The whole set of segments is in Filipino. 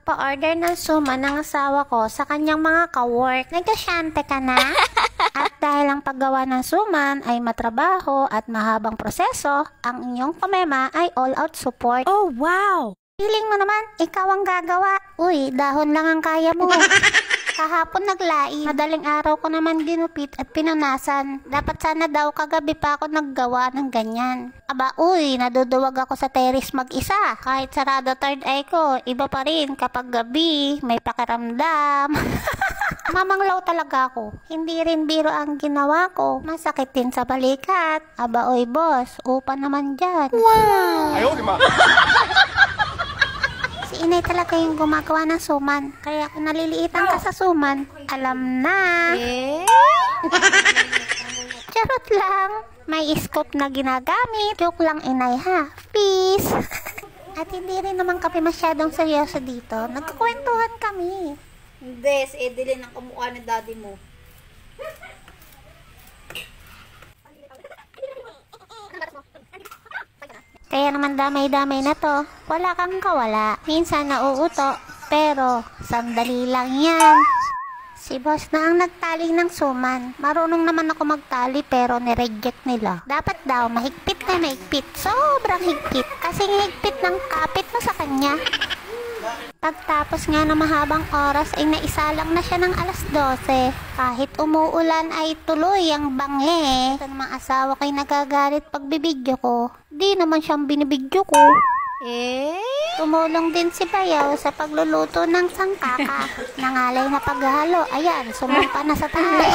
Pa-order ng suman ng asawa ko sa kanyang mga ka-work. Negosyante ka na? At dahil ang paggawa ng suman ay matrabaho at mahabang proseso, ang inyong kumema ay all-out support. Oh, wow! Feeling mo naman, ikaw ang gagawa. Uy, dahon lang ang kaya mo. Kahapon naglaing. Madaling araw ko naman ginupit at pinunasan. Dapat sana daw kagabi pa ako naggawa ng ganyan. Aba, uy, naduduwag ako sa terrace mag-isa. Kahit sarado third eye ko, iba pa rin kapag gabi, may pakiramdam. Mamanglaw talaga ako. Hindi rin biro ang ginawa ko. Masakit din sa balikat. Aba, uy, boss, upa naman dyan. Wow! Ayaw, di ba? Si inay talaga yung gumagawa ng suman. Kaya kung naliliitan ka sa suman, alam na. Eh? Charot lang. May scoop na ginagamit. Joke lang inay ha. Peace. At hindi rin naman kami masyadong seryoso dito. Nagkakwentuhan kami. Hindi, si Edeline ang kamukha ng daddy mo. Kaya naman damay-damay na to. Wala kang kawala. Minsan nauuto. Pero sandali lang yan. Si boss na ang nagtali ng suman. Marunong naman ako magtali pero nireject nila. Dapat daw mahigpit na mahigpit. Sobrang higpit. Kasing higpit ng kapit mo sa kanya. Pagtapos nga ng mahabang oras ay naisalang na siya ng alas 12. Kahit umuulan ay tuloy ang banghe. Ito namang asawa ko'y nagagalit pag bibidyo ko. Di naman siyang binibidyo ko. Eh? Tumulong din si Bayaw sa pagluluto ng sangkaka. Nangalay na paghalo. Ayan, sumumpa na sa taas.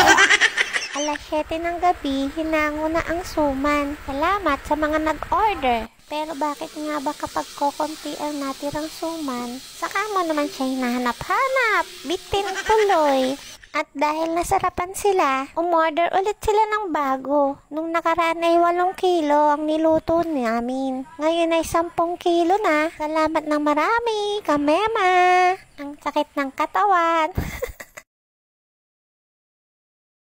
Alas 7 ng gabi, hinango na ang suman. Salamat sa mga nag-order. Pero bakit nga ba kapag kokonti ang natirang suman, saka mo naman siya hinahanap-hanap, bitin tuloy. At dahil nasarapan sila, umorder ulit sila ng bago. Nung nakaraan ay 8 kilo ang niluto namin. Ngayon ay 10 kilo na. Salamat ng marami, kamema. Ang sakit ng katawan.